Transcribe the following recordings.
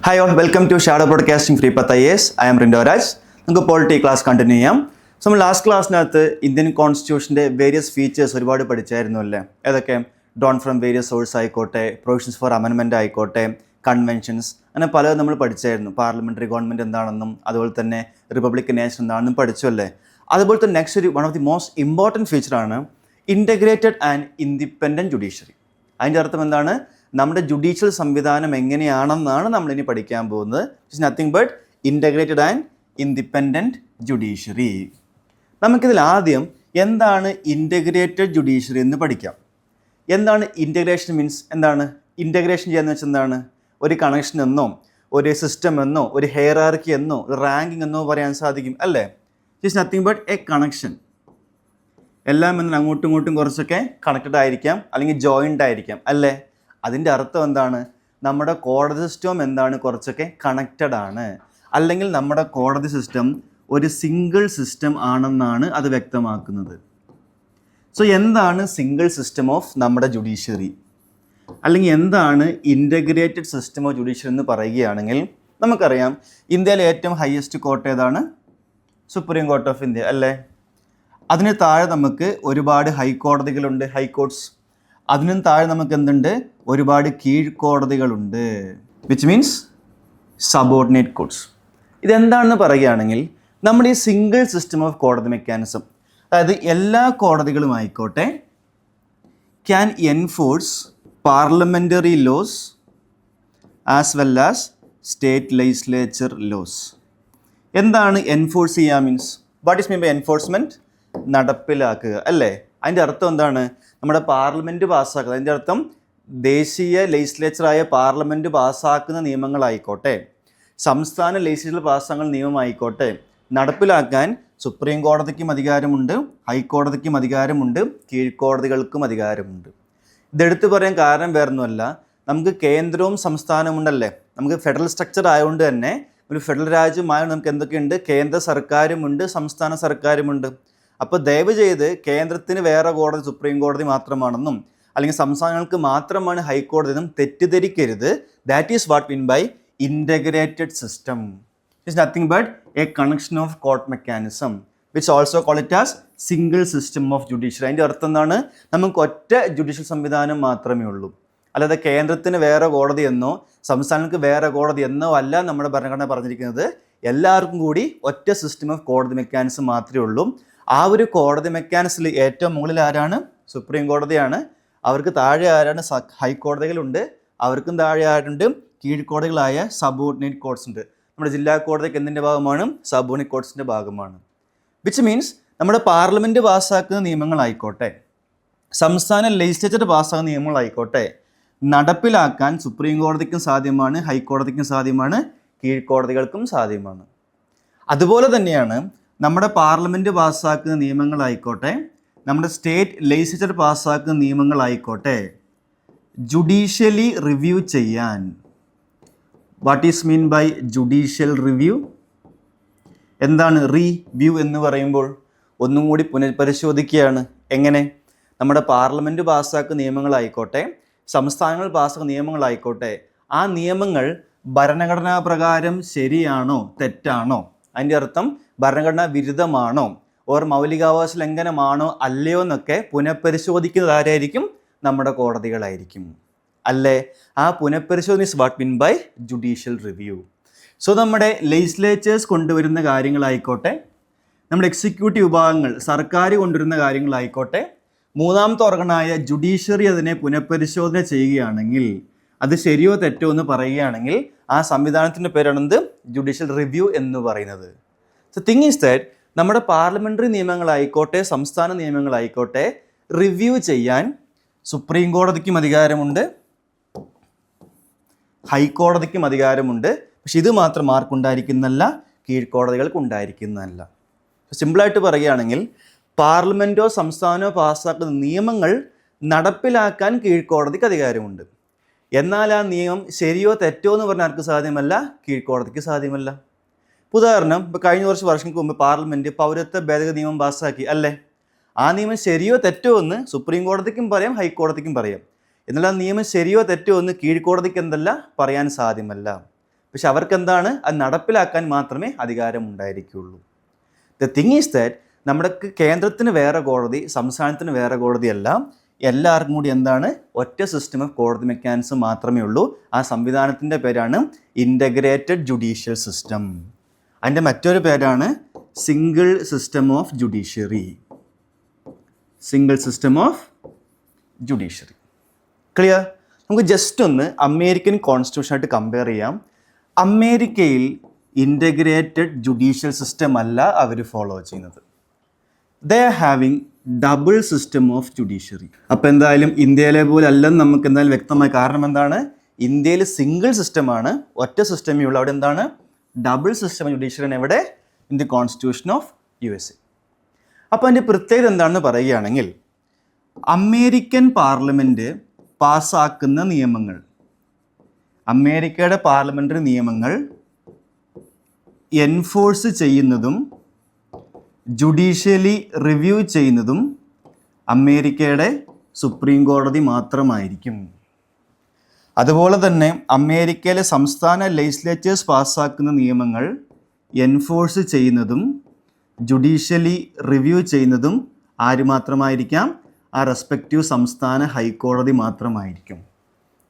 Hi all, welcome to Shadow Broadcasting Free Path IAS. I am Rindo Raj. നമുക്ക് polity class continue ചെയ്യാം. So നമ്മൾ last ക്ലാസ്സിനകത്ത് Indian കോൺസ്റ്റിറ്റ്യൂഷൻ്റെ various features ഒരുപാട് പഠിച്ചായിരുന്നു അല്ലേ? ഏതൊക്കെ? Drawn from various source ആയിക്കോട്ടെ, provisions for amendment ആയിക്കോട്ടെ, conventions, അങ്ങനെ പലതും നമ്മൾ പഠിച്ചായിരുന്നു. പാർലമെൻ്ററി ഗവൺമെൻറ് എന്താണെന്നും അതുപോലെ തന്നെ റിപ്പബ്ലിക് നേഷൻ എന്താണെന്നും പഠിച്ചു അല്ലേ? അതുപോലെ തന്നെ നെക്സ്റ്റ് ഒരു one of the most important ഫീച്ചറാണ് ഇൻ്റഗ്രേറ്റഡ് ആൻഡ് ഇൻഡിപെൻഡൻറ്റ് ജുഡീഷ്യറി. അതിൻ്റെ അർത്ഥം എന്താണ്? നമ്മുടെ ജുഡീഷ്യൽ സംവിധാനം എങ്ങനെയാണെന്നാണ് നമ്മളിനി പഠിക്കാൻ പോകുന്നത്. It's nothing but integrated and independent judiciary. നമുക്കിതിൽ ആദ്യം എന്താണ് ഇൻ്റഗ്രേറ്റഡ് ജുഡീഷ്യറി എന്ന് പഠിക്കാം. എന്താണ് ഇൻ്റഗ്രേഷൻ മീൻസ്? എന്താണ് ഇൻ്റഗ്രേഷൻ ചെയ്യാന്ന് വെച്ചാൽ? എന്താണ്? ഒരു കണക്ഷൻ എന്നോ ഒരു സിസ്റ്റം എന്നോ ഒരു ഹെയറാർക്കി എന്നോ ഒരു റാങ്കിങ് എന്നോ പറയാൻ സാധിക്കും അല്ലേ? It's nothing but a connection. എല്ലാം എന്നാൽ അങ്ങോട്ടും ഇങ്ങോട്ടും കുറച്ചൊക്കെ കണക്റ്റഡ് ആയിരിക്കാം, അല്ലെങ്കിൽ ജോയിൻ്റ് ആയിരിക്കാം അല്ലേ? അതിൻ്റെ അർത്ഥം എന്താണ്? നമ്മുടെ കോടതി സിസ്റ്റം എന്താണ്? കുറച്ചൊക്കെ കണക്റ്റഡ് ആണ്, അല്ലെങ്കിൽ നമ്മുടെ കോടതി സിസ്റ്റം ഒരു സിംഗിൾ സിസ്റ്റം ആണെന്നാണ് അത് വ്യക്തമാക്കുന്നത്. സോ എന്താണ് സിംഗിൾ സിസ്റ്റം ഓഫ് നമ്മുടെ ജുഡീഷ്യറി, അല്ലെങ്കിൽ എന്താണ് ഇൻ്റഗ്രേറ്റഡ് സിസ്റ്റം ഓഫ് ജുഡീഷ്യറി എന്ന് പറയുകയാണെങ്കിൽ നമുക്കറിയാം, ഇന്ത്യയിലെ ഏറ്റവും ഹയസ്റ്റ് കോർട്ട് ഏതാണ്? സുപ്രീം കോർട്ട് ഓഫ് ഇന്ത്യ അല്ലേ? അതിന് താഴെ നമുക്ക് ഒരുപാട് ഹൈക്കോടതികളുണ്ട്, ഹൈക്കോർട്ട്സ്. അതിനും താഴെ നമുക്ക് എന്തുണ്ട്? ഒരുപാട് കീഴ്ക്കോടതികളുണ്ട്, വിച്ച് മീൻസ് സബോർഡിനേറ്റ് കോർട്ട്സ്. ഇതെന്താണെന്ന് പറയുകയാണെങ്കിൽ നമ്മുടെ ഈ സിംഗിൾ സിസ്റ്റം ഓഫ് കോടതി മെക്കാനിസം, അതായത് എല്ലാ കോടതികളും ആയിക്കോട്ടെ, can enforce parliamentary laws as well as state legislature laws. എന്താണ് എൻഫോഴ്സ് ചെയ്യുക means? What is mean by enforcement? നടപ്പിലാക്കുക അല്ലേ? അതിൻ്റെ അർത്ഥം എന്താണ്? നമ്മുടെ പാർലമെൻറ്റ് പാസ്സാക്കുക. അതിൻ്റെ അർത്ഥം ദേശീയ ലെജിസ്ലേച്ചറായ പാർലമെൻറ്റ് പാസ്സാക്കുന്ന നിയമങ്ങളായിക്കോട്ടെ, സംസ്ഥാന ലെജിസ്ലേച്ചർ പാസ്സാക്കുന്ന നിയമമായിക്കോട്ടെ, നടപ്പിലാക്കാൻ സുപ്രീം കോടതിക്കും അധികാരമുണ്ട്, ഹൈക്കോടതിക്കും അധികാരമുണ്ട്, കീഴ്ക്കോടതികൾക്കും അധികാരമുണ്ട്. ഇതെടുത്ത് പറയാൻ കാരണം വേറൊന്നുമല്ല, നമുക്ക് കേന്ദ്രവും സംസ്ഥാനവും ഉണ്ടല്ലേ? നമുക്ക് ഫെഡറൽ സ്ട്രക്ചർ ആയതുകൊണ്ട് തന്നെ ഒരു ഫെഡറൽ രാജ്യമായതുകൊണ്ട് നമുക്ക് എന്തൊക്കെയുണ്ട്? കേന്ദ്ര സർക്കാരുമുണ്ട്, സംസ്ഥാന സർക്കാരുമുണ്ട്. അപ്പോൾ ദയവ് ചെയ്ത് കേന്ദ്രത്തിന് വേറെ കോടതി സുപ്രീം കോടതി മാത്രമാണെന്നും അല്ലെങ്കിൽ സംസ്ഥാനങ്ങൾക്ക് മാത്രമാണ് ഹൈക്കോടതി എന്നും തെറ്റിദ്ധരിക്കരുത്. That is what mean by integrated system. It's nothing but a connection of court mechanism which also call it as single system of judiciary. അതിൻ്റെ അർത്ഥം എന്താണ്? നമുക്ക് ഒറ്റ ജുഡീഷ്യൽ സംവിധാനം മാത്രമേ ഉള്ളൂ, അല്ലാതെ കേന്ദ്രത്തിന് വേറെ കോടതി എന്നോ സംസ്ഥാനങ്ങൾക്ക് വേറെ കോടതി എന്നോ അല്ല നമ്മുടെ ഭരണഘടന പറഞ്ഞിരിക്കുന്നത്. എല്ലാവർക്കും കൂടി ഒറ്റ സിസ്റ്റം ഓഫ് കോടതി മെക്കാനിസം മാത്രമേ ഉള്ളൂ. ആ ഒരു കോടതി മെക്കാനിസത്തിൽ ഏറ്റവും മുകളിൽ ആരാണ്? സുപ്രീം കോടതിയാണ്. അവർക്ക് താഴെ ആരാണ്? ഹൈക്കോടതികളുണ്ട്. അവർക്കും താഴെ ആരുണ്ട്? കീഴ്ക്കോടതികളായ സബോർഡിനേറ്റ് കോർട്ട്സ് ഉണ്ട്. നമ്മുടെ ജില്ലാ കോടതിക്ക് എന്തിൻ്റെ ഭാഗമാണ്? സബോർഡിനേറ്റ് കോർട്ട്സിൻ്റെ ഭാഗമാണ്. വിച്ച് മീൻസ് നമ്മുടെ പാർലമെൻറ്റ് പാസ്സാക്കുന്ന നിയമങ്ങളായിക്കോട്ടെ, സംസ്ഥാന ലെജിസ്ലേച്ചർ പാസ്സാക്കുന്ന നിയമങ്ങളായിക്കോട്ടെ, നടപ്പിലാക്കാൻ സുപ്രീം കോടതിക്കും സാധ്യമാണ്, ഹൈക്കോടതിക്കും സാധ്യമാണ്, കീഴ്ക്കോടതികൾക്കും സാധ്യമാണ്. അതുപോലെ തന്നെയാണ് നമ്മുടെ പാർലമെൻറ്റ് പാസ്സാക്കുന്ന നിയമങ്ങളായിക്കോട്ടെ, നമ്മുടെ സ്റ്റേറ്റ് ലെജിസ്ലേച്ചർ പാസ്സാക്കുന്ന നിയമങ്ങളായിക്കോട്ടെ, ജുഡീഷ്യലി റിവ്യൂ ചെയ്യാൻ. What is mean by judicial review? എന്താണ് റിവ്യൂ എന്ന് പറയുമ്പോൾ? ഒന്നും കൂടി പുനഃപരിശോധിക്കുകയാണ്. എങ്ങനെ? നമ്മുടെ പാർലമെൻറ്റ് പാസ്സാക്കുന്ന നിയമങ്ങളായിക്കോട്ടെ, സംസ്ഥാനങ്ങൾ പാസ്സാക്കുന്ന നിയമങ്ങളായിക്കോട്ടെ, ആ നിയമങ്ങൾ ഭരണഘടനാ പ്രകാരം ശരിയാണോ തെറ്റാണോ? അതിൻ്റെ അർത്ഥം ഭരണഘടനാ വിരുദ്ധമാണോ ഓർ മൗലികാവകാശ ലംഘനമാണോ അല്ലയോ എന്നൊക്കെ പുനഃപരിശോധിക്കുന്നത് ആരായിരിക്കും? നമ്മുടെ കോടതികളായിരിക്കും അല്ലേ? ആ പുനഃപരിശോധന is what mean by judicial review. So നമ്മുടെ ലെജിസ്ലേച്ചേഴ്സ് കൊണ്ടുവരുന്ന കാര്യങ്ങളായിക്കോട്ടെ, നമ്മുടെ എക്സിക്യൂട്ടീവ് വിഭാഗങ്ങൾ സർക്കാർ കൊണ്ടുവരുന്ന കാര്യങ്ങളായിക്കോട്ടെ, മൂന്നാമത്തെ ഓർഗനായ ജുഡീഷ്യറി അതിനെ പുനഃപരിശോധന ചെയ്യുകയാണെങ്കിൽ, അത് ശരിയോ തെറ്റോ എന്ന് പറയുകയാണെങ്കിൽ, ആ സംവിധാനത്തിൻ്റെ പേരാണെന്ത്? ജുഡീഷ്യൽ റിവ്യൂ എന്ന് പറയുന്നത്. സോ തിങ് ഈസ് ദാറ്റ് നമ്മുടെ പാർലമെൻ്ററി നിയമങ്ങളായിക്കോട്ടെ, സംസ്ഥാന നിയമങ്ങളായിക്കോട്ടെ, റിവ്യൂ ചെയ്യാൻ സുപ്രീം കോടതിക്കും അധികാരമുണ്ട്, ഹൈക്കോടതിക്കും അധികാരമുണ്ട്. പക്ഷെ ഇത് മാത്രം ആർക്കുണ്ടായിരിക്കുന്നതല്ല? കീഴ്ക്കോടതികൾക്ക് ഉണ്ടായിരിക്കുന്നതല്ല. സിമ്പിളായിട്ട് പറയുകയാണെങ്കിൽ, പാർലമെൻറ്റോ സംസ്ഥാനമോ പാസ്സാക്കുന്ന നിയമങ്ങൾ നടപ്പിലാക്കാൻ കീഴ്ക്കോടതിക്ക് അധികാരമുണ്ട്. എന്നാൽ ആ നിയമം ശരിയോ തെറ്റോ എന്ന് പറഞ്ഞാൽ ആർക്ക് സാധ്യമല്ല? കീഴ്ക്കോടതിക്ക് സാധ്യമല്ല. ഉദാഹരണം, ഇപ്പോൾ കഴിഞ്ഞ കുറച്ച് വർഷങ്ങൾക്ക് മുമ്പ് പാർലമെൻറ്റ് പൗരത്വ ഭേദഗതി നിയമം പാസ്സാക്കി അല്ലേ? ആ നിയമം ശരിയോ തെറ്റോ എന്ന് സുപ്രീം കോടതിക്കും പറയാം, ഹൈക്കോടതിക്കും പറയാം. എന്നാൽ ആ നിയമം ശരിയോ തെറ്റോ എന്ന് കീഴ്ക്കോടതിക്ക് എന്തല്ല പറയാൻ സാധ്യമല്ല. പക്ഷെ അവർക്ക് എന്താണ് അത് നടപ്പിലാക്കാൻ മാത്രമേ അധികാരമുണ്ടായിരിക്കുകയുള്ളൂ. ദ തിങ് ഈസ് ദാറ്റ് നമ്മുടെ കേന്ദ്രത്തിന് വേറെ കോടതി, സംസ്ഥാനത്തിന് വേറെ കോടതിയല്ല, എല്ലാവർക്കും കൂടി എന്താണ് ഒറ്റ സിസ്റ്റം ഓഫ് കോടതി മെക്കാനിസം മാത്രമേ ഉള്ളൂ. ആ സംവിധാനത്തിൻ്റെ പേരാണ് ഇൻ്റഗ്രേറ്റഡ് ജുഡീഷ്യൽ സിസ്റ്റം. അതിൻ്റെ മറ്റൊരു പേരാണ് single system of judiciary. Single system of judiciary. Clear? നമുക്ക് ജസ്റ്റ് ഒന്ന് അമേരിക്കൻ കോൺസ്റ്റിറ്റ്യൂഷനായിട്ട് കമ്പയർ ചെയ്യാം. അമേരിക്കയിൽ ഇൻ്റഗ്രേറ്റഡ് ജുഡീഷ്യൽ സിസ്റ്റം അല്ല അവർ ഫോളോ ചെയ്യുന്നത്. They are having double system of judiciary. അപ്പോൾ എന്തായാലും ഇന്ത്യയിലെ പോലെ അല്ലെന്ന് നമുക്ക് എന്തായാലും വ്യക്തമായി. കാരണം എന്താണ്? ഇന്ത്യയിൽ സിംഗിൾ സിസ്റ്റമാണ്, ഒറ്റ സിസ്റ്റമേ ഉള്ളൂ. അവിടെ എന്താണ് ഡബിൾ സിസ്റ്റം ജുഡീഷ്യറിയാണ് എവിടെ? In the constitution of USA. അപ്പോൾ അതിൻ്റെ പ്രത്യേകത എന്താണെന്ന് പറയുകയാണെങ്കിൽ, അമേരിക്കൻ പാർലമെൻറ്റ് പാസ്സാക്കുന്ന നിയമങ്ങൾ, അമേരിക്കയുടെ പാർലമെൻ്ററി നിയമങ്ങൾ എൻഫോഴ്സ് ചെയ്യുന്നതും ജുഡീഷ്യലി റിവ്യൂ ചെയ്യുന്നതും അമേരിക്കയുടെ സുപ്രീം കോടതി മാത്രമായിരിക്കും. അതുപോലെ തന്നെ അമേരിക്കയിലെ സംസ്ഥാന ലെജിസ്ലേച്ചേഴ്സ് പാസ്സാക്കുന്ന നിയമങ്ങൾ എൻഫോഴ്സ് ചെയ്യുന്നതും ജുഡീഷ്യലി റിവ്യൂ ചെയ്യുന്നതും ആര് മാത്രമായിരിക്കാം? ആ റെസ്പെക്റ്റീവ് സംസ്ഥാന ഹൈക്കോടതി മാത്രമായിരിക്കും.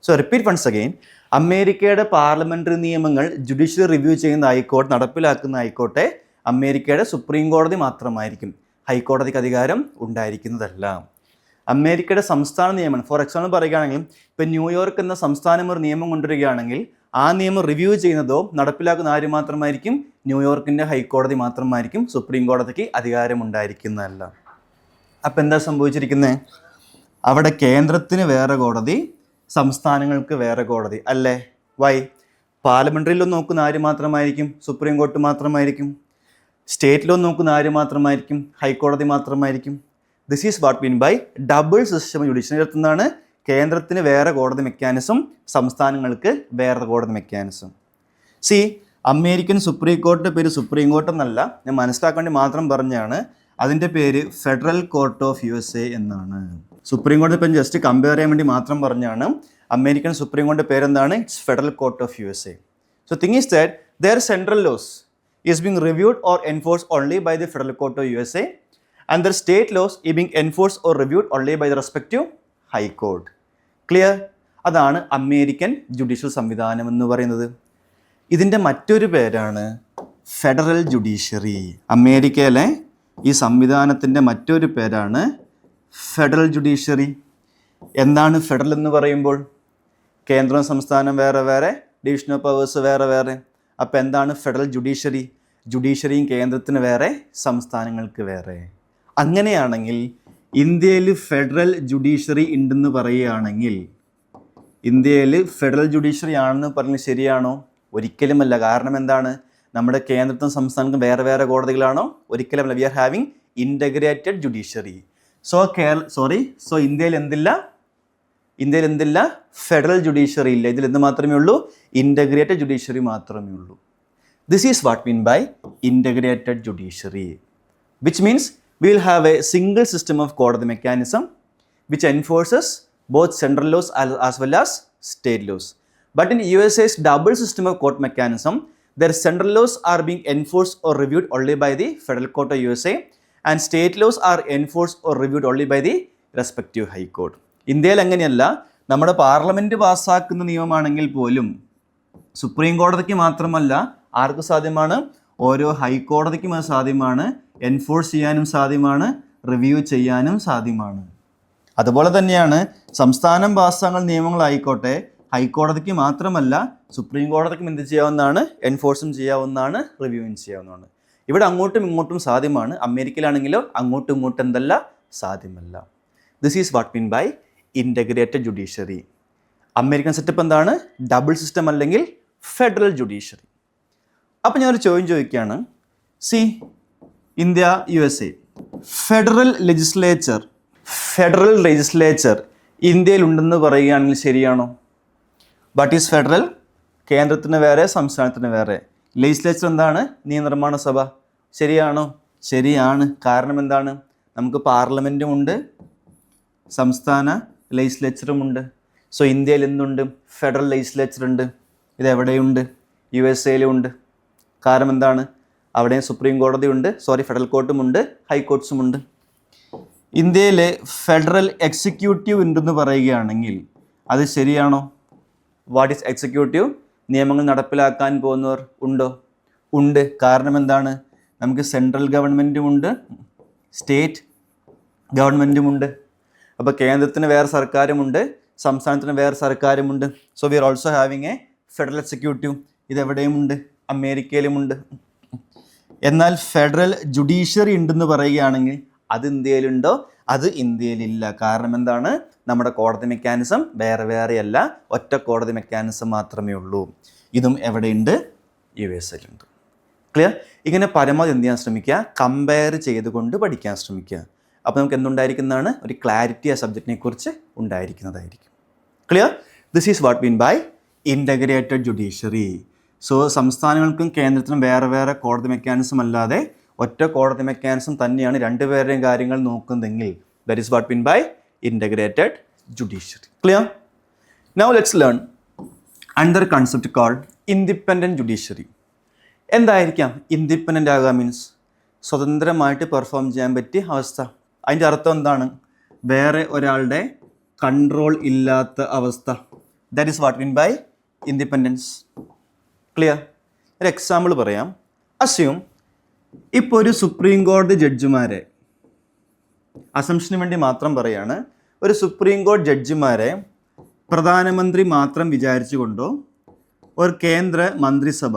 സോ റിപ്പീറ്റ് വൺസ് അഗെയിൻ, അമേരിക്കയുടെ പാർലമെൻ്ററി നിയമങ്ങൾ ജുഡീഷ്യൽ റിവ്യൂ ചെയ്യുന്ന ഹൈക്കോടതി, നടപ്പിലാക്കുന്ന ഹൈക്കോട്ടെ അമേരിക്കയുടെ സുപ്രീം കോടതി മാത്രമായിരിക്കും. ഹൈക്കോടതിക്ക് അധികാരം ഉണ്ടായിരിക്കുന്നതല്ല. അമേരിക്കയുടെ സംസ്ഥാന നിയമം, ഫോർ എക്സാമ്പിൾ പറയുകയാണെങ്കിൽ, ഇപ്പം ന്യൂയോർക്ക് എന്ന സംസ്ഥാനം ഒരു നിയമം കൊണ്ടുവരികയാണെങ്കിൽ ആ നിയമം റിവ്യൂ ചെയ്യുന്നതോ നടപ്പിലാക്കുന്ന ആര് മാത്രമായിരിക്കും? ന്യൂയോർക്കിൻ്റെ ഹൈക്കോടതി മാത്രമായിരിക്കും. സുപ്രീം കോടതിക്ക് അധികാരം ഉണ്ടായിരിക്കുന്നതല്ല. അപ്പം എന്താ സംഭവിച്ചിരിക്കുന്നത്? അവിടെ കേന്ദ്രത്തിന് വേറെ കോടതി, സംസ്ഥാനങ്ങൾക്ക് വേറെ കോടതി അല്ലേ? വൈ? പാർലമെൻ്ററിയിലും നോക്കുന്ന ആര് മാത്രമായിരിക്കും? സുപ്രീം കോർട്ട് മാത്രമായിരിക്കും. സ്റ്റേറ്റിലും നോക്കുന്ന ആര് മാത്രമായിരിക്കും? ഹൈക്കോടതി മാത്രമായിരിക്കും. This is what mean by double system judiciary. എന്താണ്? കേന്ദ്രത്തിന് വേറെ കോടതി മെക്കാനിസം, സംസ്ഥാനങ്ങൾക്ക് വേറെ കോടതി മെക്കാനിസം. സി, അമേരിക്കൻ സുപ്രീം കോർട്ടിൻ്റെ പേര് സുപ്രീം കോർട്ട് എന്നല്ല, ഞാൻ മനസ്സിലാക്കാൻ വേണ്ടി മാത്രം പറഞ്ഞാണ്. അതിൻ്റെ പേര് ഫെഡറൽ കോർട്ട് ഓഫ് USA എന്നാണ്. സുപ്രീം കോടതി ഇപ്പം ജസ്റ്റ് കമ്പയർ ചെയ്യാൻ വേണ്ടി മാത്രം പറഞ്ഞാണ്. അമേരിക്കൻ സുപ്രീം കോടതിയുടെ പേരെന്താണ്? It's federal court of USA. So thing is that their central laws is being reviewed or enforced only by the federal court of USA, and their state laws is being enforced or reviewed only by the respective high court. Clear? അതാണ് American judicial സംവിധാനം എന്ന് പറയുന്നത്. ഇതിൻ്റെ മറ്റൊരു പേരാണ് federal judiciary. അമേരിക്കയിലെ ഈ സംവിധാനത്തിൻ്റെ മറ്റൊരു പേരാണ് ഫെഡറൽ ജുഡീഷ്യറി. എന്താണ് ഫെഡറൽ എന്ന് പറയുമ്പോൾ? കേന്ദ്രം സംസ്ഥാനം വേറെ വേറെ, ഡിവിഷൻ ഓഫ് പവേഴ്സ് വേറെ വേറെ. അപ്പോൾ എന്താണ് ഫെഡറൽ ജുഡീഷ്യറി? ജുഡീഷ്യറിയും കേന്ദ്രത്തിന് വേറെ, സംസ്ഥാനങ്ങൾക്ക് വേറെ. അങ്ങനെയാണെങ്കിൽ ഇന്ത്യയിൽ ഫെഡറൽ ജുഡീഷ്യറി ഉണ്ടെന്ന് പറയുകയാണെങ്കിൽ, ഇന്ത്യയിൽ ഫെഡറൽ ജുഡീഷ്യറി ആണെന്ന് പറഞ്ഞാൽ ശരിയാണോ? ഒരിക്കലുമല്ല. കാരണം എന്താണ്? നമ്മുടെ കേന്ദ്രത്തിനും സംസ്ഥാനത്തും വേറെ വേറെ കോടതികളാണോ? ഒരിക്കലുമല്ല. We are having integrated judiciary. So ഇന്ത്യയിൽ എന്തില്ല? ഫെഡറൽ ജുഡീഷ്യറി ഇല്ല. ഇതിൽ എന്ത് മാത്രമേ ഉള്ളൂ? ഇൻ്റഗ്രേറ്റഡ് ജുഡീഷ്യറി മാത്രമേ ഉള്ളൂ. This is what mean by integrated judiciary, which means we will have a single system of court mechanism which enforces both central laws as well as state laws. But in USA's double system of court mechanism, their central laws are being enforced or reviewed only by the federal court of USA, and state laws are enforced or reviewed only by the respective high court. ഇന്ത്യയിൽ അങ്ങനെയല്ല. നമ്മുടെ parliament പാസ്സാക്കുന്ന നിയമമാണെങ്കിൽ പോലും supreme കോടതിക്ക് മാത്രമല്ല, ആർക്ക് സാധ്യമാണ്? ഓരോ ഹൈക്കോടതിക്കും അത് സാധ്യമാണ്. എൻഫോഴ്സ് ചെയ്യാനും സാധ്യമാണ്, റിവ്യൂ ചെയ്യാനും സാധ്യമാണ്. അതുപോലെ തന്നെയാണ് സംസ്ഥാനം പാസ്സാക്കുന്ന നിയമങ്ങളായിക്കോട്ടെ, ഹൈക്കോടതിക്ക് മാത്രമല്ല സുപ്രീം കോടതിക്കും എന്ത് ചെയ്യാവുന്നതാണ്? എൻഫോഴ്സും ചെയ്യാവുന്നതാണ്, റിവ്യൂവും ചെയ്യാവുന്നതാണ്. ഇവിടെ അങ്ങോട്ടും ഇങ്ങോട്ടും സാധ്യമാണ്. അമേരിക്കയിലാണെങ്കിലോ അങ്ങോട്ടും ഇങ്ങോട്ടും എന്തല്ല? സാധ്യമല്ല. This is what mean by integrated judiciary. American setup എന്താണ്? ഡബിൾ സിസ്റ്റം അല്ലെങ്കിൽ ഫെഡറൽ ജുഡീഷ്യറി. അപ്പോൾ ഞാനൊരു ചോദ്യം ചോദിക്കുകയാണ്. See, India USA federal legislature ഇന്ത്യയിൽ ഉണ്ടെന്ന് പറയുകയാണെങ്കിൽ ശരിയാണോ? What is federal? കേന്ദ്രത്തിന് വേറെ, സംസ്ഥാനത്തിന് വേറെ. ലെജിസ്ലേച്ചർ എന്താണ്? നിയമനിർമ്മാണ സഭ. ശരിയാണോ? ശരിയാണ്. കാരണം എന്താണ്? നമുക്ക് പാർലമെൻറ്റും ഉണ്ട്, സംസ്ഥാന ലെജിസ്ലേച്ചറും ഉണ്ട്. സോ ഇന്ത്യയിൽ എന്തുണ്ട്? ഫെഡറൽ ലെജിസ്ലേച്ചർ ഉണ്ട്. ഇതെവിടെയുണ്ട്? USA ഉണ്ട്. കാരണം എന്താണ്? അവിടെ സുപ്രീം കോടതിയുണ്ട്, ഫെഡറൽ കോർട്ടുമുണ്ട്, ഹൈക്കോർട്ട്സുമുണ്ട്. ഇന്ത്യയിലെ ഫെഡറൽ എക്സിക്യൂട്ടീവ് ഉണ്ടെന്ന് പറയുകയാണെങ്കിൽ അത് ശരിയാണോ? What is executive? നിയമങ്ങൾ നടപ്പിലാക്കാൻ പോകുന്നവർ ഉണ്ടോ? ഉണ്ട്. കാരണം എന്താണ്? നമുക്ക് സെൻട്രൽ ഗവൺമെൻറ്റുമുണ്ട്, സ്റ്റേറ്റ് ഗവൺമെൻറ്റുമുണ്ട്. അപ്പോൾ കേന്ദ്രത്തിന് വേറെ സർക്കാരുമുണ്ട്, സംസ്ഥാനത്തിന് വേറെ സർക്കാരുമുണ്ട്. So we are also having a federal executive. ഇതെവിടെയുമുണ്ട്, അമേരിക്കയിലുമുണ്ട്. എന്നാൽ ഫെഡറൽ ജുഡീഷ്യറി ഉണ്ടെന്ന് പറയുകയാണെങ്കിൽ അത് ഇന്ത്യയിലുണ്ടോ? അത് ഇന്ത്യയിലില്ല. കാരണം എന്താണ്? നമ്മുടെ കോടതി മെക്കാനിസം വേറെ വേറെയല്ല, ഒറ്റ കോടതി മെക്കാനിസം മാത്രമേ ഉള്ളൂ. ഇതും എവിടെയുണ്ട്? USA-ലുണ്ട്. ക്ലിയർ? ഇങ്ങനെ പരമാവധി എന്ത് ചെയ്യാൻ ശ്രമിക്കുക? കമ്പയർ ചെയ്തുകൊണ്ട് പഠിക്കാൻ ശ്രമിക്കുക. അപ്പോൾ നമുക്ക് എന്തുണ്ടായിരിക്കുന്നതാണ്? ഒരു ക്ലാരിറ്റി ആ സബ്ജക്റ്റിനെ കുറിച്ച് ഉണ്ടായിരിക്കുന്നതായിരിക്കും. Clear? This is what mean by integrated judiciary. So സംസ്ഥാനങ്ങൾക്കും കേന്ദ്രത്തിനും വേറെ വേറെ കോടതി മെക്കാനിസം അല്ലാതെ ഒറ്റ കോടതി മെക്കാനിസം തന്നെയാണ് രണ്ടുപേരുടെയും കാര്യങ്ങൾ നോക്കുന്നതെങ്കിൽ that is what mean by integrated judiciary. Clear? Now let's learn another concept called independent judiciary. എന്തായിരിക്കാം ഇൻഡിപെൻഡൻ്റ് ആകുക? മീൻസ് സ്വതന്ത്രമായിട്ട് പെർഫോം ചെയ്യാൻ പറ്റിയ അവസ്ഥ. അതിൻ്റെ അർത്ഥം എന്താണ്? വേറെ ഒരാളുടെ കൺട്രോൾ ഇല്ലാത്ത അവസ്ഥ. That is what mean by independence. Clear? ഒരു എക്സാമ്പിൾ പറയാം. അസ്യൂം ഇപ്പോൾ ഒരു സുപ്രീം കോടതി ജഡ്ജിമാരെ, അസംഷന് വേണ്ടി മാത്രം പറയാണ്, ഒരു സുപ്രീം കോടതി ജഡ്ജിമാരെ പ്രധാനമന്ത്രി മാത്രം വിചാരിച്ചുകൊണ്ടോ ഒരു കേന്ദ്ര മന്ത്രിസഭ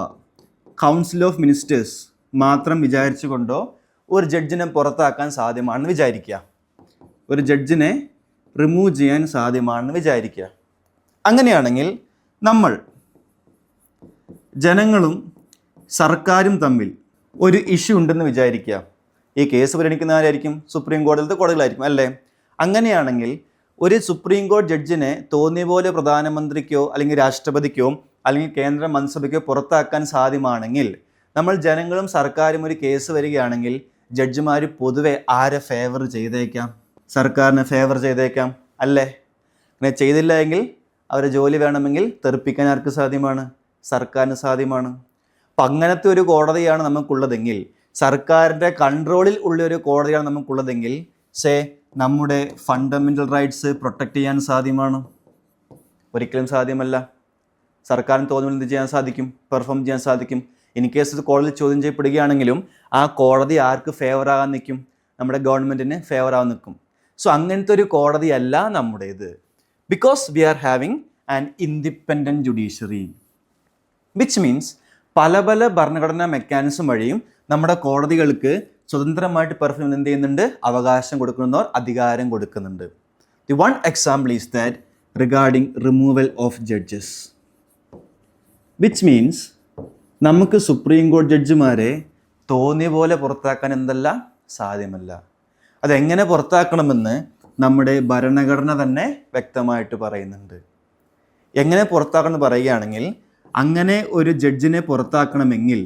കൗൺസിൽ ഓഫ് മിനിസ്റ്റേഴ്സ് മാത്രം വിചാരിച്ചുകൊണ്ടോ ഒരു ജഡ്ജിനെ പുറത്താക്കാൻ സാധ്യമാണെന്ന് വിചാരിക്കുക. ഒരു ജഡ്ജിനെ റിമൂവ് ചെയ്യാൻ സാധ്യമാണെന്ന് വിചാരിക്കുക. അങ്ങനെയാണെങ്കിൽ നമ്മൾ ജനങ്ങളും സർക്കാരും തമ്മിൽ ഒരു ഇഷ്യൂ ഉണ്ടെന്ന് വിചാരിക്കുക. ഈ കേസ് പരിഗണിക്കുന്ന ആരായിരിക്കും? സുപ്രീം കോടതിയിലത്തെ കോടതികളായിരിക്കും അല്ലേ? അങ്ങനെയാണെങ്കിൽ ഒരു സുപ്രീം കോടതി ജഡ്ജിനെ തോന്നിയ പോലെ പ്രധാനമന്ത്രിക്കോ അല്ലെങ്കിൽ രാഷ്ട്രപതിക്കോ അല്ലെങ്കിൽ കേന്ദ്ര മന്ത്രിസഭയ്ക്കോ പുറത്താക്കാൻ സാധ്യമാണെങ്കിൽ നമ്മൾ ജനങ്ങളും സർക്കാരും ഒരു കേസ് വരികയാണെങ്കിൽ ജഡ്ജിമാർ പൊതുവെ ആരെ ഫേവർ ചെയ്തേക്കാം? സർക്കാരിനെ ഫേവർ ചെയ്തേക്കാം അല്ലേ? അങ്ങനെ ചെയ്തില്ല എങ്കിൽ അവരെ ജോലി വേണമെങ്കിൽ തെറിപ്പിക്കാൻ ആർക്ക് സാധ്യമാണ്? സർക്കാരിന് സാധ്യമാണ്. അപ്പം അങ്ങനത്തെ ഒരു കോടതിയാണ് നമുക്കുള്ളതെങ്കിൽ, സർക്കാരിൻ്റെ കൺട്രോളിൽ ഉള്ള ഒരു കോടതിയാണ് നമുക്കുള്ളതെങ്കിൽ നമ്മുടെ ഫണ്ടമെൻ്റൽ റൈറ്റ്സ് പ്രൊട്ടക്റ്റ് ചെയ്യാൻ സാധ്യമാണോ? ഒരിക്കലും സാധ്യമല്ല. സർക്കാരിന് തോന്നുമ്പോൾ എന്ത് ചെയ്യാൻ സാധിക്കും? പെർഫോം ചെയ്യാൻ സാധിക്കും. ഇൻ കേസ് ഇത് കോടതിയിൽ ചോദ്യം ചെയ്യപ്പെടുകയാണെങ്കിലും ആ കോടതി ആർക്ക് ഫേവർ ആകാൻ നിൽക്കും? നമ്മുടെ ഗവൺമെൻറ്റിന് ഫേവർ ആകാൻ നിൽക്കും. സോ അങ്ങനത്തെ ഒരു കോടതിയല്ല നമ്മുടേത്. Because we are having an independent judiciary, which means പല പല ഭരണഘടനാ മെക്കാനിസം വഴിയും നമ്മുടെ കോടതികൾക്ക് സ്വതന്ത്രമായിട്ട് പെർഫോം എന്ത് ചെയ്യുന്നുണ്ട്? അവകാശം കൊടുക്കുന്നവർ അധികാരം കൊടുക്കുന്നുണ്ട്. The one example is that regarding removal of judges, which means നമുക്ക് സുപ്രീം കോടതി ജഡ്ജിമാരെ തോന്നിയ പോലെ പുറത്താക്കാൻ എന്തല്ല സാധ്യമല്ല. അതെങ്ങനെ പുറത്താക്കണമെന്ന് നമ്മുടെ ഭരണഘടന തന്നെ വ്യക്തമായിട്ട് പറയുന്നുണ്ട്. എങ്ങനെ പുറത്താക്കണമെന്ന് പറയുകയാണെങ്കിൽ, അങ്ങനെ ഒരു ജഡ്ജിനെ പുറത്താക്കണമെങ്കിൽ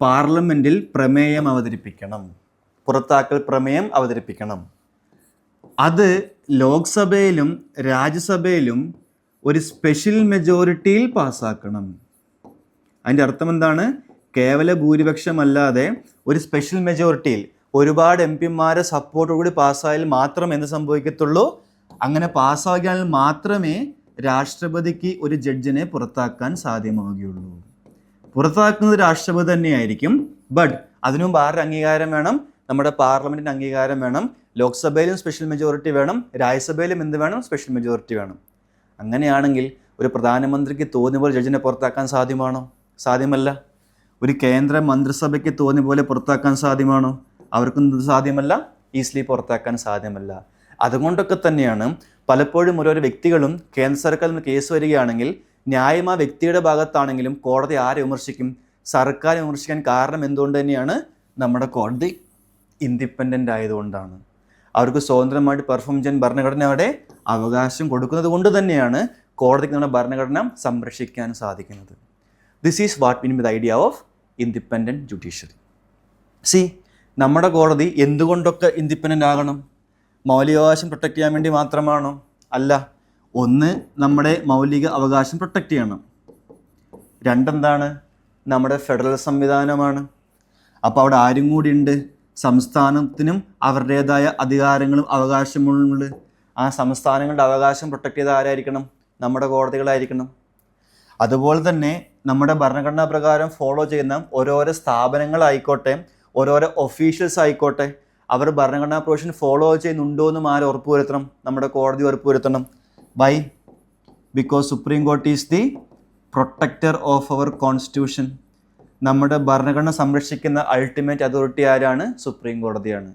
പാർലമെൻറ്റിൽ പ്രമേയം അവതരിപ്പിക്കണം, പുറത്താക്കൽ പ്രമേയം അവതരിപ്പിക്കണം. അത് ലോക്സഭയിലും രാജ്യസഭയിലും ഒരു സ്പെഷ്യൽ മെജോറിറ്റിയിൽ പാസ്സാക്കണം. അതിൻ്റെ അർത്ഥം എന്താണ്? കേവല ഭൂരിപക്ഷമല്ലാതെ ഒരു സ്പെഷ്യൽ മെജോറിറ്റിയിൽ ഒരുപാട് MP-മാരെ സപ്പോർട്ടോടുകൂടി പാസ്സായാൽ മാത്രം എന്ത് സംഭവിക്കത്തുള്ളൂ? അങ്ങനെ പാസ്സാക്കിയാൽ മാത്രമേ രാഷ്ട്രപതിക്ക് ഒരു ജഡ്ജിനെ പുറത്താക്കാൻ സാധ്യമാവുകയുള്ളൂ. പുറത്താക്കുന്നത് രാഷ്ട്രപതി തന്നെയായിരിക്കും. ബട്ട് അതിനു മുമ്പ് ആരുടെ അംഗീകാരം വേണം? നമ്മുടെ പാർലമെൻറ്റിൻ്റെ അംഗീകാരം വേണം. ലോക്സഭയിലും സ്പെഷ്യൽ മെജോറിറ്റി വേണം, രാജ്യസഭയിലും എന്ത് വേണം? സ്പെഷ്യൽ മെജോറിറ്റി വേണം. അങ്ങനെയാണെങ്കിൽ ഒരു പ്രധാനമന്ത്രിക്ക് തോന്നിയ പോലെ ജഡ്ജിനെ പുറത്താക്കാൻ സാധ്യമാണോ? സാധ്യമല്ല. ഒരു കേന്ദ്ര മന്ത്രിസഭയ്ക്ക് തോന്നിയ പോലെ പുറത്താക്കാൻ സാധ്യമാണോ? അവർക്കും സാധ്യമല്ല, ഈസിലി പുറത്താക്കാൻ സാധ്യമല്ല. അതുകൊണ്ടൊക്കെ തന്നെയാണ് പലപ്പോഴും ഓരോ വ്യക്തികളും കേന്ദ്ര സർക്കാരിൽ കേസ് വരികയാണെങ്കിൽ ന്യായം ആ വ്യക്തിയുടെ ഭാഗത്താണെങ്കിലും കോടതി ആരെ വിമർശിക്കും? സർക്കാർ വിമർശിക്കാൻ കാരണം എന്തുകൊണ്ട് തന്നെയാണ്? നമ്മുടെ കോടതി ഇൻഡിപെൻഡൻ്റ് ആയതുകൊണ്ടാണ്. അവർക്ക് സ്വതന്ത്രമായിട്ട് പെർഫോം ചെയ്യാൻ ഭരണഘടനയുടെ അവകാശം കൊടുക്കുന്നത് കൊണ്ട് തന്നെയാണ് കോടതിക്ക് നമ്മുടെ ഭരണഘടന സംരക്ഷിക്കാൻ സാധിക്കുന്നത്. This is what mean with idea of independent judiciary. നമ്മുടെ കോടതി എന്തുകൊണ്ടൊക്കെ ഇൻഡിപെൻഡൻ്റ് ആകണം? മൗലികാവകാശം പ്രൊട്ടക്റ്റ് ചെയ്യാൻ വേണ്ടി മാത്രമാണോ? അല്ല. ഒന്ന്, നമ്മുടെ മൗലിക അവകാശം പ്രൊട്ടക്റ്റ് ചെയ്യണം. രണ്ടെന്താണ്? നമ്മുടെ ഫെഡറൽ സംവിധാനമാണ്. അപ്പോൾ അവിടെ ആരും കൂടി ഉണ്ട്? സംസ്ഥാനത്തിനും അവരുടേതായ അധികാരങ്ങളും അവകാശങ്ങളുമുണ്ട്. ആ സംസ്ഥാനങ്ങളുടെ അവകാശം പ്രൊട്ടക്റ്റ് ചെയ്ത ആരായിരിക്കണം? നമ്മുടെ കോടതികളായിരിക്കണം. അതുപോലെ തന്നെ നമ്മുടെ ഭരണഘടനാ പ്രകാരം ഫോളോ ചെയ്യുന്ന ഓരോരോ സ്ഥാപനങ്ങളായിക്കോട്ടെ, ഓരോരോ ഒഫീഷ്യൽസ് ആയിക്കോട്ടെ, അവർ ഭരണഘടനാ പ്രൊവിഷൻ ഫോളോ ചെയ്യുന്നുണ്ടോ എന്നും ആര് ഉറപ്പുവരുത്തണം? നമ്മുടെ കോടതി ഉറപ്പുവരുത്തണം. Why? Because supreme court is the protector of our constitution. നമ്മുടെ ഭരണഘടന സംരക്ഷിക്കുന്ന അൾട്ടിമേറ്റ് അതോറിറ്റി ആരാണ്? സുപ്രീം കോടതിയാണ്.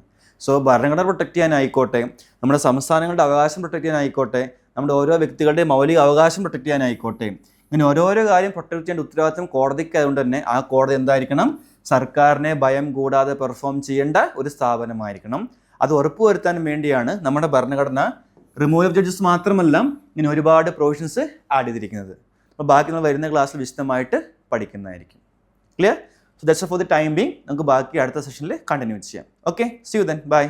സോ ഭരണഘടന പ്രൊട്ടക്ട് ചെയ്യാനായിക്കോട്ടെ, നമ്മുടെ സംസ്ഥാനങ്ങളുടെ അവകാശം പ്രൊട്ടക്ട് ചെയ്യാനായിക്കോട്ടെ, നമ്മുടെ ഓരോ വ്യക്തികളുടെയും മൗലിക അവകാശം പ്രൊട്ടക്ട് ചെയ്യാനായിക്കോട്ടെ, ഇങ്ങനെ ഓരോരോ കാര്യം പ്രൊട്ടക്ട് ചെയ്യേണ്ട ഉത്തരവാദിത്വം കോടതിക്ക് ആയതുകൊണ്ട് തന്നെ ആ കോടതി എന്തായിരിക്കണം? സർക്കാരിനെ ഭയം കൂടാതെ പെർഫോം ചെയ്യേണ്ട ഒരു സ്ഥാപനമായിരിക്കണം. അത് ഉറപ്പുവരുത്താൻ വേണ്ടിയാണ് നമ്മുടെ ഭരണഘടന റിമൂവൽ ഓഫ് ജഡ്ജസ് മാത്രമല്ല ഇങ്ങനെ ഒരുപാട് പ്രൊവിഷൻസ് ആഡ് ചെയ്തിരിക്കുന്നത്. അപ്പോൾ ബാക്കി നമ്മൾ വരുന്ന ക്ലാസ്സിൽ വിശദമായിട്ട് പഠിക്കുന്നതായിരിക്കും. Clear? So that's for the time being. നമുക്ക് ബാക്കി അടുത്ത സെഷനിൽ കണ്ടിന്യൂ ചെയ്യാം. Okay, see you then. By.